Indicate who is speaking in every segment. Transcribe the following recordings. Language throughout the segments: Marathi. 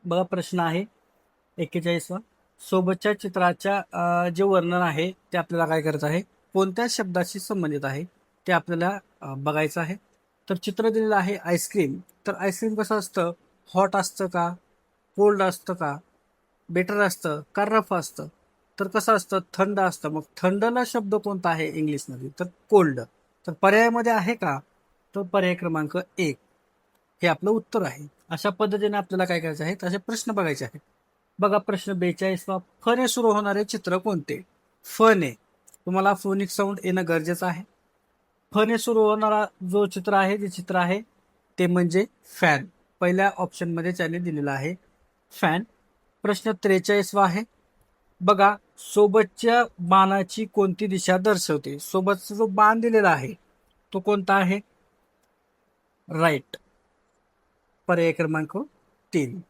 Speaker 1: बघा प्रश्न आहे 41वा. सोबतच्या चित्राच्या जे वर्णन आहे ते आपल्याला काय करायचं आहे, कोणत्या शब्दाशी संबंधित आहे ते आपल्याला बघायचं आहे. तर चित्र दिलेलं आहे आईस्क्रीम. तर आईस्क्रीम कसं असतं, हॉट असतं का, कोल्ड असतं का, बेटर असतं का रफ असतं. तर कसं असतं, थंड असतं. मग थंडला शब्द कोणता आहे इंग्लिशमध्ये, तर कोल्ड. तर पर्यायामध्ये आहे का, तर पर्याय क्रमांक 1 हे आपलं उत्तर आहे. अशा पद्धतीने आपल्याला काय करायचं आहे, असे प्रश्न बघायचे आहेत. बघा प्रश्न 42वा. फने सुरू होणारे चित्र कोणते. फने तुम्हाला फोनिक साऊंड येणं गरजेचं आहे. फने सुरू होणारा जो चित्र आहे, जे चित्र आहे ते म्हणजे फॅन. पहिल्या ऑप्शन मध्ये त्याने दिलेला आहे फॅन. प्रश्न 43वा आहे. बघा, सोबतच्या बाणाची कोणती दिशा दर्शवते. सोबतचा जो बाण दिलेला आहे तो कोणता आहे, राईट, पर्याय क्रमांक 3.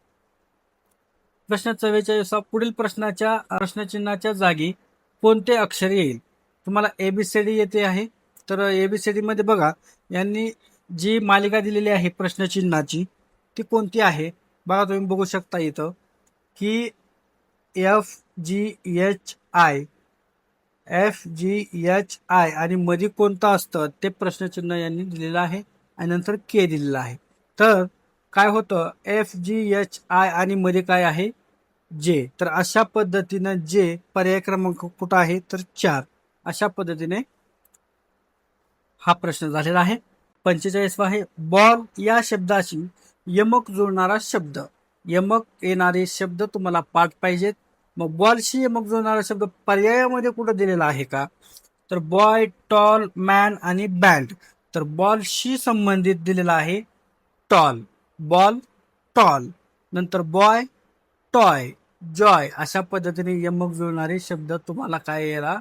Speaker 1: प्रश्न 44वा. पुढील प्रश्नचिन्हाच्या जागी कोणते अक्षर येईल. तुम्हाला एबीसीडी येते आहे. तर एबीसीडी मध्ये बघा, यांनी जी मालिका दिलेली आहे प्रश्नचिन्हाची ती कोणती आहे. बघा तुम्ही बघू शकता इथं की FGHI, FGHI आणि मध्ये कोणतं असतं ते प्रश्नचिन्ह यांनी दिलेलं आहे आणि नंतर के दिलेलं आहे. तर काय होतं, FGHI आणि मध्ये काय आहे, जे. तर अशा पद्धतीनं जे पर्याय क्रमांक कुठं आहे, तर 4. अशा पद्धतीने हा प्रश्न झालेला आहे. 45वा आहे. बॉल या शब्दाशी यमक जुळणारा शब्द. यमक येणारे शब्द तुम्हाला पाठ पाहिजेत. मग बॉलशी यमक जुळणारा शब्द पर्यायामध्ये कुठं दिलेला आहे का, तर बॉय, टॉल, मॅन आणि बँड. तर बॉलशी संबंधित दिलेला आहे टॉल, बॉल, टॉल. नंतर बॉय, टॉय, जॉय. अशा पद्धतीने यमक जुळणारे शब्द तुम्हाला काय यायला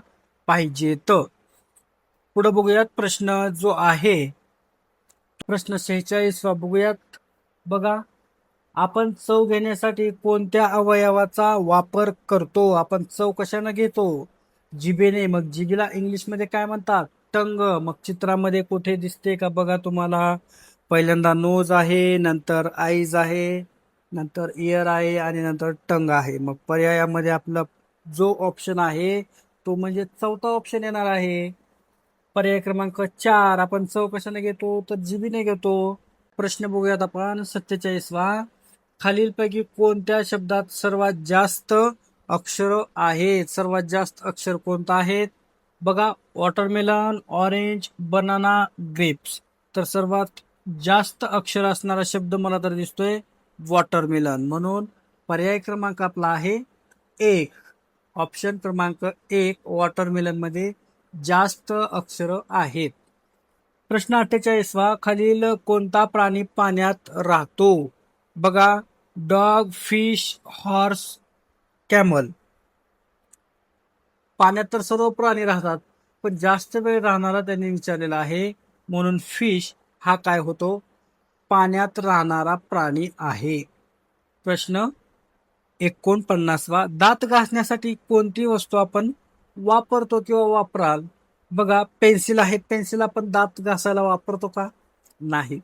Speaker 1: पाहिजेत. पुढे बघूयात प्रश्न जो आहे, प्रश्न 46वा बघूयात. बघा, आपण चव घेण्यासाठी कोणत्या अवयवाचा वापर करतो. आपण चव कशाने घेतो, जिभेने. मग जिभेला इंग्लिशमध्ये काय म्हणतात, टंग. मग चित्रामध्ये कुठे दिसते का, बघा तुम्हाला पहिल्यांदा नोज आहे, नंतर आईज आहे, नंतर इयर आहे आणि नंतर टंग आहे. मग पर्यायामध्ये आपला जो ऑप्शन आहे तो म्हणजे चौथा ऑप्शन येणार आहे, पर्याय क्रमांक 4. आपण चव कशाने घेतो, तर जिभेने घेतो. प्रश्न बघूयात आपण 47वा. खालीलपैकी कोणत्या शब्दात सर्वात जास्त अक्षर आहेत. सर्वात जास्त अक्षर कोणतं आहेत. बघा, वॉटरमेलन, ऑरेंज, बनाना, ग्रेप्स. तर सर्वात जास्त अक्षर असणारा शब्द मला तर दिसतोय वॉटरमेलन. म्हणून पर्याय क्रमांक आपला आहे 1. ऑप्शन क्रमांक 1 वॉटरमेलन मध्ये जास्त अक्षर आहेत. प्रश्न 48वा. खालील कोणता प्राणी पाण्यात राहतो. बघा, डॉग, फिश, हॉर्स, कॅमल. पाण्यात तर सर्व प्राणी राहतात, पण जास्त वेळ राहणारा त्यांनी विचारलेला आहे, म्हणून फिश हा काय होतो, पाण्यात राहणारा प्राणी आहे. प्रश्न 49वा. दात घासण्यासाठी कोणती वस्तू आपण वापरतो किंवा वापराल. बघा, पेन्सिल आहे. पेन्सिल आपण दात घासायला वापरतो का, नाही.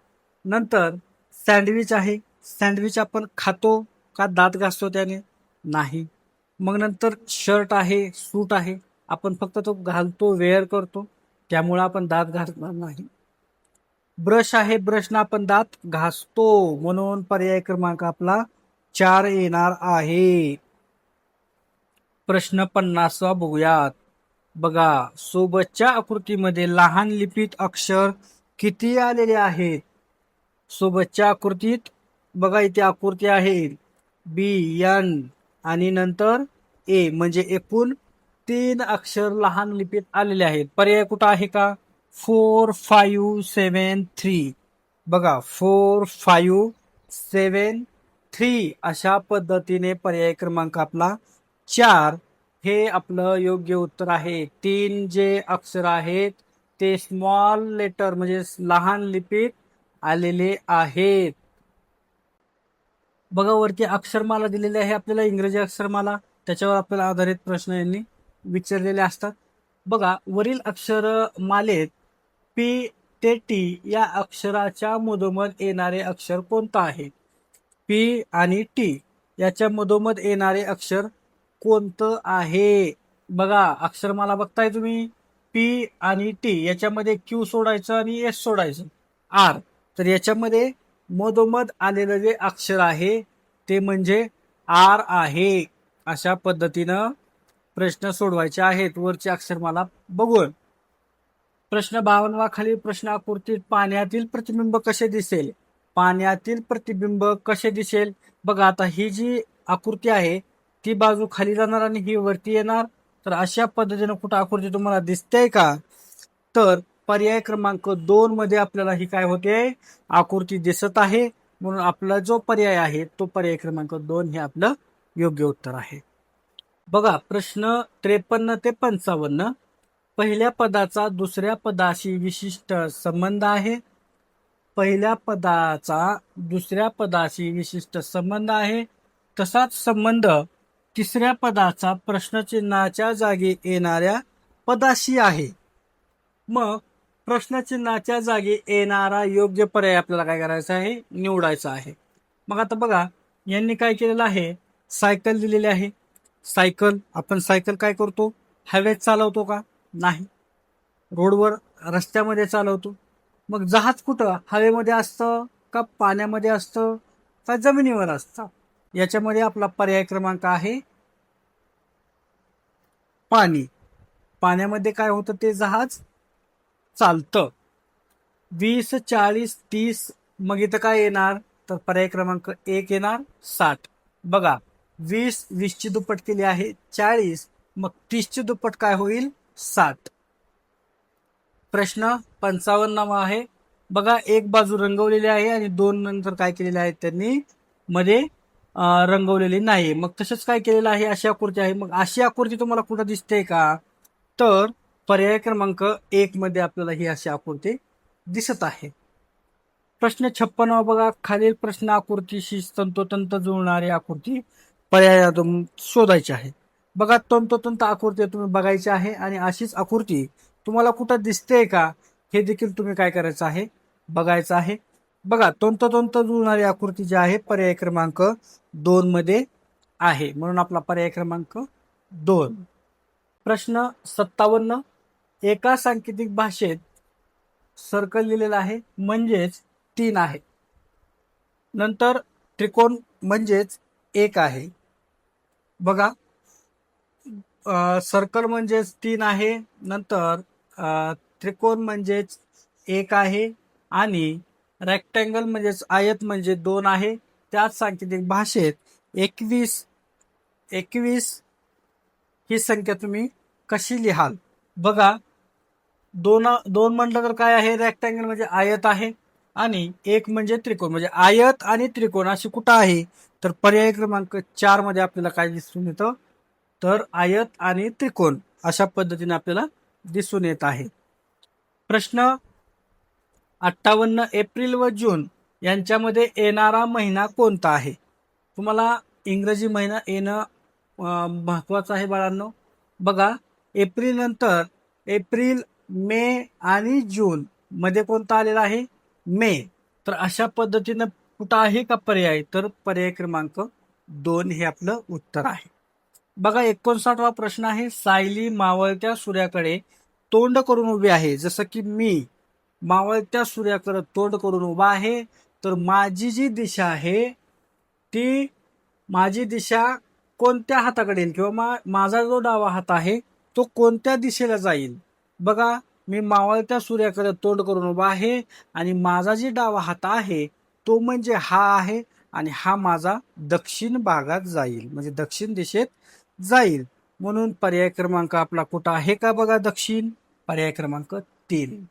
Speaker 1: नंतर सँडविच आहे. सँडविच आपण खातो का, दात घासतो त्याने, नाही. मग नंतर शर्ट आहे, सूट आहे, आपण फक्त तो घालतो, वेअर करतो, त्यामुळे आपण दात घासणार नाही. ब्रश आहे, ब्रशनं आपण दात घासतो. म्हणून पर्याय क्रमांक आपला 4 येणार आहे. प्रश्न 50वा बघूयात. बघा, सोबतच्या आकृतीमध्ये लहान लिपीत अक्षर किती आलेले आहेत. सोबतच्या आकृतीत बघा, इथे आकृती आहे BN आणि नंतर A, म्हणजे एकूण 3 अक्षर लहान लिपीत आलेले आहेत. पर्याय कुठं आहे का, 4, 5, 7, 3. बघा, 4, 5, 7, 3. अशा पद्धतीने पर्याय क्रमांक आपला 4 हे आपलं योग्य उत्तर आहे. 3 जे अक्षर आहेत ते स्मॉल लेटर म्हणजे लहान लिपीत आलेले आहेत. बघा, वरती अक्षरमाला दिलेली आहे आपल्याला, इंग्रजी अक्षरमाला. त्याच्यावर आपल्याला आधारित प्रश्न यांनी विचारलेले असतात. बघा, वरील अक्षर मालेत P ते T या अक्षराच्या मधोमध येणारे अक्षर कोणतं आहे. P आणि T. याच्या मधोमध येणारे अक्षर कोणतं आहे? बघा अक्षरमाला बघताय तुम्ही, पी आणि टी, याच्यामध्ये क्यू सोडायचं आणि एस सोडायचं, आर. तर याच्यामध्ये मधोमध आलेलं जे अक्षर आहे ते म्हणजे आर आहे. अशा पद्धतीनं प्रश्न सोडवायचे आहेत वरचे अक्षरमाला बघून. प्रश्न 52 खालील प्रश्न आकृतीत पाण्यातील प्रतिबिंब कसे दिसेल? पाण्यातील प्रतिबिंब कसे दिसेल? बघा आता ही जी आकृती आहे ती बाजू खाली जाणार आणि ही वरती येणार. तर अशा पद्धतीने कुठं आकृती तुम्हाला दिसते का? तर पर्याय क्रमांक 2 मध्ये आपल्याला ही काय होते, आकृती दिसत आहे. म्हणून आपला जो पर्याय आहे तो पर्याय क्रमांक 2 हे आपलं योग्य उत्तर आहे. बघा प्रश्न 53 ते 55. पहिल्या पदाचा दुसऱ्या पदाशी विशिष्ट संबंध आहे. पहिल्या पदाचा दुसऱ्या पदाशी विशिष्ट संबंध आहे. तसाच संबंध तिसऱ्या पदाचा प्रश्नचिन्हाच्या जागी येणाऱ्या पदाशी आहे. मग प्रश्नचिन्हाच्या जागी येणारा योग्य पर्याय आपल्याला काय करायचा आहे, निवडायचा आहे. मग आता बघा यांनी काय केलेलं आहे, सायकल दिलेली आहे. सायकल, आपण सायकल काय करतो, हवेत चालवतो का? नाही. रोडवर रस्त्यामध्ये चालवतो. मग जहाज कुठं, हवेमध्ये असतं का पाण्यामध्ये असतं का जमिनीवर असतं? याच्यामध्ये आपला पर्याय क्रमांक आहे पाणी. पाण्यामध्ये काय होतं, ते जहाज चालतं. 20, 40, 30, मग इथं काय येणार, तर पर्याय क्रमांक 1 येणार 60. बघा 20 ची दुप्पट केली आहे 40, मग 30 ची दुप्पट काय होईल, 60. प्रश्न 55 आहे. बघा एक बाजू रंगवलेली आहे आणि 2 नंतर काय केलेले आहे त्यांनी मध्ये रंगवलेली नाही. मग तसंच काय केलेलं आहे, अशी आकृती आहे. मग अशी आकृती तुम्हाला कुठं दिसते का? तर पर्याय क्रमांक 1 मध्ये आपल्याला ही अशी आकृती दिसत आहे. प्रश्न 56 बघा, खालील प्रश्न आकृतीशी तंतोतंत जुळणारी आकृती पर्यायातून शोधायची आहे. बघा तंतोतंत आकृती तुम्ही बघायची आहे आणि अशीच आकृती तुम्हाला कुठं दिसते का हे देखील तुम्ही काय करायचं आहे, बघायचं आहे. बघा तंतोतंत जुळणारी आकृती जी आहे पर्याय क्रमांक 2 मध्ये आहे, म्हणून आपला पर्याय क्रमांक 2. प्रश्न 57, एका सांकेतिक भाषेत सर्कल लिहिलेला आहे म्हणजेच 3 आहे. नंतर त्रिकोण म्हणजेच 1 आहे. बघा सर्कल म्हणजेच 3 आहे, नंतर त्रिकोण म्हणजेच 1 आहे आणि रेक्टँगल म्हणजेच आयत म्हणजे 2 आहे. त्याच सांकेतिक भाषेत 21 ही संख्या तुम्ही कशी लिहाल? बघा दोन म्हटलं तर काय आहे, रेक्टँगल म्हणजे आयत आहे आणि 1 म्हणजे त्रिकोण, म्हणजे आयत आणि त्रिकोण अशी कुठं आहे, तर पर्याय क्रमांक 4 मध्ये आपल्याला काय दिसून येतं, तर आयत आणि त्रिकोण अशा पद्धतीने आपल्याला दिसून येत आहे. प्रश्न 58, एप्रिल व जून यांच्यामध्ये येणारा महिना कोणता आहे? तुम्हाला इंग्रजी महिना येणं महत्वाचं आहे बाळांनो. बघा एप्रिल नंतर एप्रिल, मे आणि जून मध्ये कोणता आलेला आहे, मे. तर अशा पद्धतीनं कुठं आहे का पर्याय, तर पर्याय क्रमांक 2 हे आपलं उत्तर आहे. बघा 59वा प्रश्न आहे, सायली मावळत्या सूर्याकडे तोंड करून उभी आहे. जसं की मी मावळत्या सूर्याकडे तोंड करून उभा आहे, तर माझी जी दिशा आहे ती, माझी दिशा कोणत्या हाताकडे येईल किंवा माझा जो डावा हात आहे तो कोणत्या दिशेला जाईल? बघा मी मावळत्या सूर्याकडे तोंड करून उभा आहे आणि माझा जी डावा हात आहे तो म्हणजे हा आहे आणि हा माझा दक्षिण भागात जाईल, म्हणजे दक्षिण दिशेत जाईल. म्हणून पर्याय क्रमांक आपला कुठं आहे का, बघा दक्षिण, पर्याय क्रमांक 3.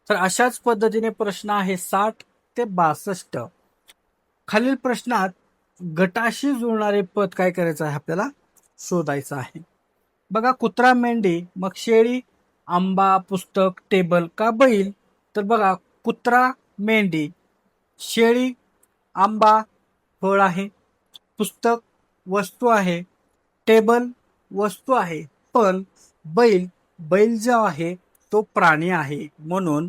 Speaker 1: तर अशाच पद्धतीने प्रश्न आहे 60 ते 62. खालील प्रश्नात गटाशी जुळणारे पद काय करायचं आहे, आपल्याला शोधायचं आहे. बघा कुत्रा, मेंढी, मग शेळी, आंबा, पुस्तक, टेबल का बैल? तर बघा कुत्रा, मेंढी, शेळी, आंबा फळ आहे, पुस्तक वस्तू आहे, टेबल वस्तू आहे, पण बैल जो आहे तो प्राणी आहे. म्हणून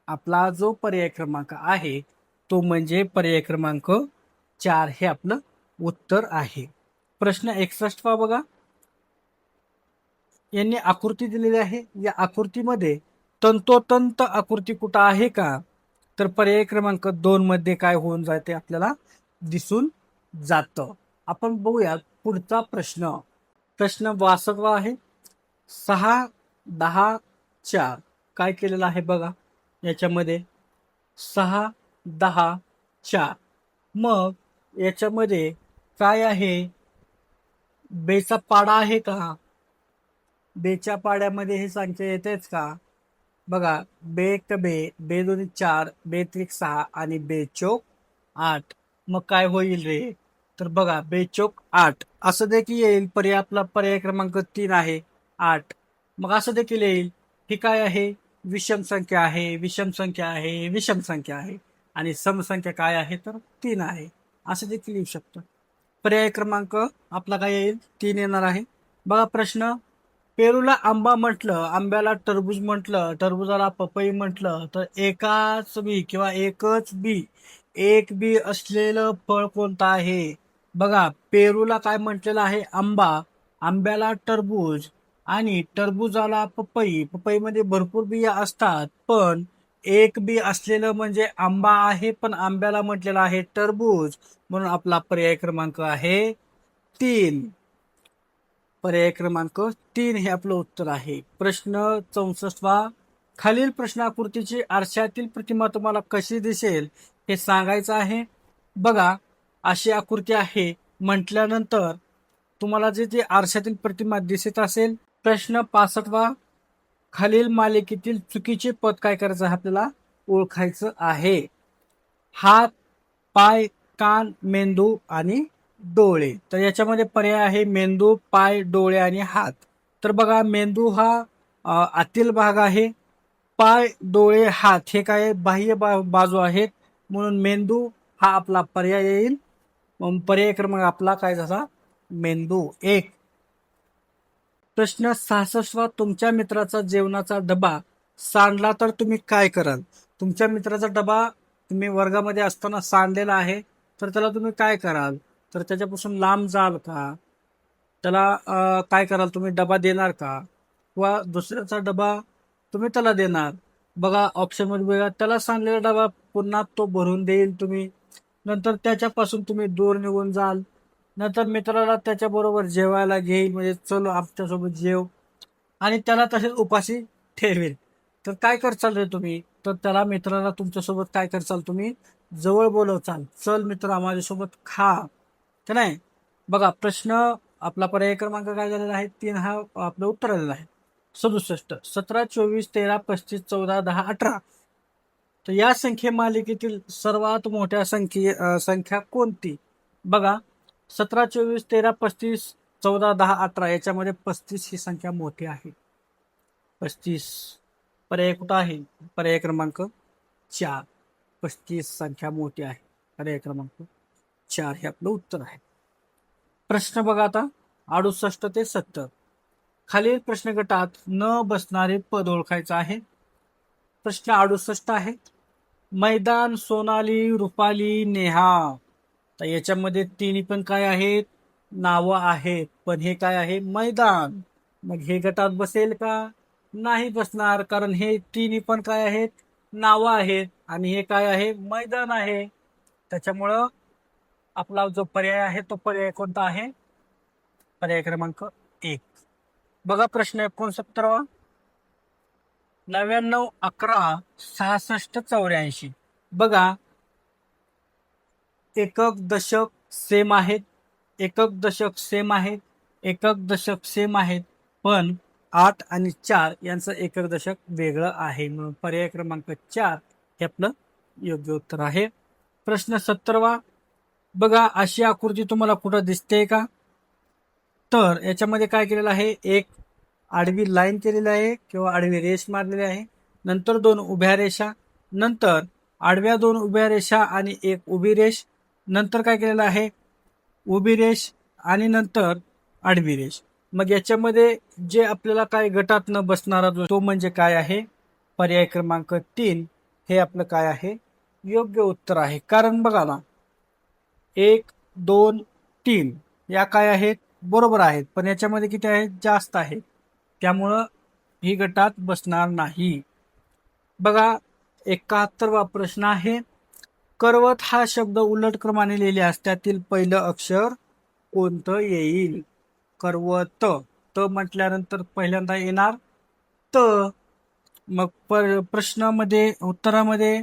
Speaker 1: आपला जो पर्याय क्रमांक आहे तो म्हणजे पर्याय क्रमांक 4 हे आपलं उत्तर आहे. प्रश्न 61 बघा. यांनी आकृती दिलेली आहे. या आकृतीमध्ये तंतोतंत आकृती कुठं आहे का? तर पर्याय क्रमांक 2 मध्ये काय होऊन जाते आपल्याला दिसून जातं. आपण बघूयात पुढचा प्रश्न. प्रश्न 62 आहे. 6, 10, 4 काय केलेलं आहे बघा याच्यामध्ये 6, 10, 4. मग याच्यामध्ये काय आहे? बेचा पाडा आहे का? बेच्या पाड्यामध्ये हे सांगता येतेच का? बघा, बे एक बे, बे दोन्ही 4, बे त्रिक 6 आणि बे चौक 8. मग काय होईल रे? तर बघा, बे चौक 8 असं देखील येईल. आपला पर्याय क्रमांक 3 आहे 8. मग असं देखील येईल. ही काय आहे? विषम संख्या आहे, विषम संख्या आहे, विषम संख्या आहे. आणि समसंख्या काय आहे? तर 3 आहे. असं देखील येऊ शकतं. पर्याय क्रमांक आपला काय येईल? 3 येणार आहे. बघा प्रश्न. पेरूला आंबा म्हटलं, आंब्याला टरबूज म्हटलं, टरबुजाला पपई म्हटलं, तर एकाच बी किंवा एकच बी, एक बी असलेलं फळ कोणतं आहे? बघा, पेरूला काय म्हटलेलं आहे? आंबा, आंब्याला टरबूज आणि टरबुजाला पपई. पपईमध्ये भरपूर बिया असतात, पण एक बी असलेलं म्हणजे आंबा आहे, पण आंब्याला म्हटलेलं आहे टरबूज. म्हणून आपला पर्याय क्रमांक आहे 3. पर्याय क्रमांक 3 हे आपलं उत्तर आहे. प्रश्न 64. खालील प्रश्नाकृतीची आरशातील प्रतिमा तुम्हाला कशी दिसेल हे सांगायचं आहे. बघा, अशी आकृती आहे म्हटल्यानंतर तुम्हाला जे आरशातील प्रतिमा दिसत असेल. प्रश्न 65. खालील मालिकेतील चुकीचे पद काय करायचं आहे आपल्याला ओळखायचं आहे. हात, पाय, कान, मेंदू आणि डोळे. तर याच्यामध्ये पर्याय आहे मेंदू, पाय, डोळे आणि हात. तर बघा, मेंदू हा आतील भाग आहे. पाय, डोळे, हात हे काय बाह्य बाजू आहेत. म्हणून मेंदू हा आपला पर्याय येईल. पर्याय क्रमांक आपला काय झाला? मेंदू 1. प्रश्न 66. तुमच्या मित्राचा जेवणाचा डबा सांडला तर तुम्ही काय कराल? तुमच्या मित्राचा डबा तुम्ही वर्गामध्ये असताना सांडलेला आहे, तर त्याला तुम्ही काय कराल? तर त्याच्यापासून लांब जाल का? त्याला काय कराल? तुम्ही डबा देणार का? किंवा दुसऱ्याचा डबा तुम्ही त्याला देणार? बघा ऑप्शनमध्ये बघा, त्याला सांडलेला डबा पुन्हा तो भरून देईल तुम्ही. नंतर त्याच्यापासून तुम्ही दूर निघून जाल. नंतर मित्राला त्याच्याबरोबर जेवायला घेईल, म्हणजे चलो आमच्यासोबत जेव, आणि त्याला तसेच उपाशी ठेवेल. तर काय करचाल रे तुम्ही? तर त्याला मित्राला तुमच्यासोबत काय करचाल तुम्ही? जवळ बोलवचाल, चल मित्रा माझ्यासोबत खा. तर नाही. बघा प्रश्न आपला पर्याय क्रमांक काय झालेला आहे? 3 हा आपलं उत्तर आलेलं आहे. 67. 17, 24, 13, 35, 14, 10, 18. तर या संख्ये मालिकेतील सर्वात मोठ्या संख्या कोणती? बघा, 17, 24, 13, 35, 14, 10, 18 याच्यामध्ये 35 ही संख्या मोठी आहे. 35 पर्याय कुठं आहे? पर्याय क्रमांक 4. 35 संख्या मोठी आहे. पर्याय क्रमांक 4 हे आपलं उत्तर आहे. प्रश्न बघा आता 68 ते 70. खालील प्रश्न गटात न बसणारे पद ओळखायचं आहे. प्रश्न 68 आहे. मैदान, सोनाली, रुपाली, नेहा. तर याच्यामध्ये तिन्ही पण काय आहेत? नावं आहेत, पण हे काय आहे? मैदान. मग हे गटात बसेल का? नाही बसणार, कारण हे तिन्ही पण काय आहेत? नावं आहेत, आणि हे काय आहे? मैदान आहे. त्याच्यामुळं आपला जो पर्याय आहे तो पर्याय कोणता आहे? पर्याय क्रमांक 1. बघा प्रश्न 69. 99, 11, 66, 84. बघा, एकक दशक सेम आहेत, एकक दशक सेम आहेत, एकक दशक सेम आहेत, पण 8 आणि 4 यांचं एकक दशक वेगळं आहे. म्हणून पर्याय क्रमांक 4 हे आपलं योग्य उत्तर आहे. प्रश्न 70. बघा, अशी आकृती तुम्हाला कुठं दिसते का? तर याच्यामध्ये काय केलेलं आहे? एक आडवी लाईन केलेली आहे किंवा आडवी रेष मारलेली आहे, नंतर 2 उभ्या रेषा, नंतर आडव्या 2 उभ्या रेषा आणि एक उभी रेष, नंतर काय केलेलं आहे? उभी रेष आणि नंतर आडवी रेष. मग याच्यामध्ये जे आपल्याला काय गटात न बसणारा तो म्हणजे काय आहे? पर्याय क्रमांक 3 हे आपलं काय आहे? योग्य उत्तर आहे. कारण बघा ना, 1, 2, 3 या काय आहेत, बरोबर आहेत, पण याच्यामध्ये किती आहेत, जास्त आहेत, त्यामुळं ही गटात बसणार नाही. बघा 71वा प्रश्न आहे, करवत हा शब्द उलट क्रमाने लिहिल्यास त्यातील पहिलं अक्षर कोणतं येईल? करवत, त म्हटल्यानंतर पहिल्यांदा येणार त. मग प्रश्नामध्ये उत्तरामध्ये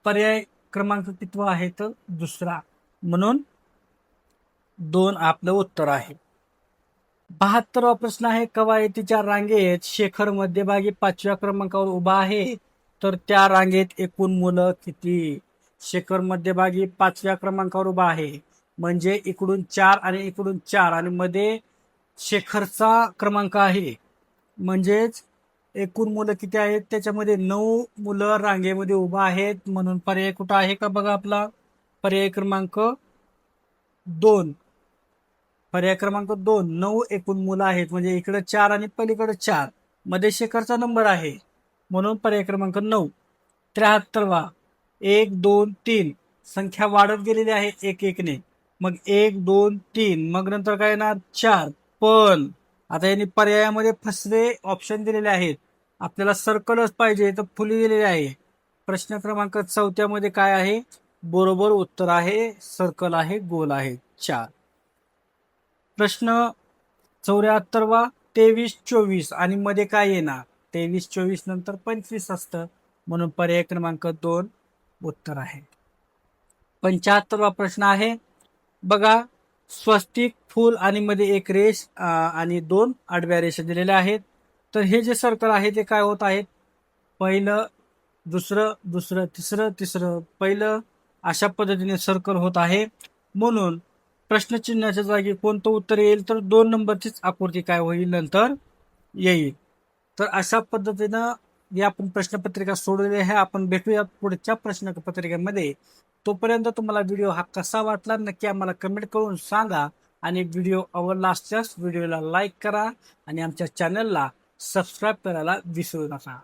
Speaker 1: पर्याय क्रमांक कितवा आहे, तर दुसरा, म्हणून 2 आपलं उत्तर आहे. 72वा प्रश्न आहे, कवायतीच्या रांगेत शेखर मध्यभागी 5व्या क्रमांकावर उभा आहे, तर त्या रांगेत एकूण मुलं किती? शेखर मध्यभागी 5व्या क्रमांकावर उभा आहे, म्हणजे इकडून 4 आणि इकडून 4 आणि मध्ये शेखरचा क्रमांक आहे, म्हणजेच एकूण मुलं किती आहेत, त्याच्यामध्ये 9 मुलं रांगेमध्ये उभा आहेत, म्हणून पर्याय कुठं आहे का बघा, आपला पर्याय क्रमांक 2. पर्याय क्रमांक 2, 9 एकूण मुलं आहेत, म्हणजे इकडे 4 आणि पलीकडे 4, मध्ये शेखरचा नंबर आहे, म्हणून पर्याय क्रमांक 9. 73वा, 1 2 3 संख्या वाढत गेलेली आहे एक एकने, मग 1 2 3, मग नंतर काय येणार 4, पण आता यांनी पर्यायामध्ये फसवे ऑप्शन दिलेले आहेत, आपल्याला सर्कलच पाहिजे तर फुली दिलेली आहे. प्रश्न क्रमांक 4 मध्ये काय आहे, बरोबर उत्तर आहे, सर्कल आहे, गोल आहे, 4. प्रश्न 74वा, 23 24 आणि मध्ये काय येणार, 23 24 नंतर 25 असतं, म्हणून पर्याय क्रमांक 2 उत्तर आहे. 75वा प्रश्न आहे, बघा स्वस्तिक, फूल आणि मध्ये एक रेष आणि 2 आडव्या रेषा दिलेल्या आहेत, तर हे जे सर्कल आहे ते काय होत आहेत, पहिलं दुसरं दुसरं तिसरं तिसरं पहिलं, अशा पद्धतीने सर्कल होत आहे, म्हणून प्रश्नचिन्हाच्या जागी कोणतं उत्तर येईल, तर 2 नंबरचीच आकृती काय होईल, नंतर येईल. तर अशा पद्धतीनं या आपण प्रश्नपत्रिका सोडवलेली आहे. आपण भेटूया पुढच्या प्रश्नपत्रिकेमध्ये. तोपर्यंत तुम्हाला व्हिडिओ हा कसा वाटला नक्की आम्हाला कमेंट करून सांगा, आणि व्हिडिओ आवडला असल्यास व्हिडिओला लाईक करा आणि आमच्या चॅनलला सबस्क्राईब करायला विसरू नका.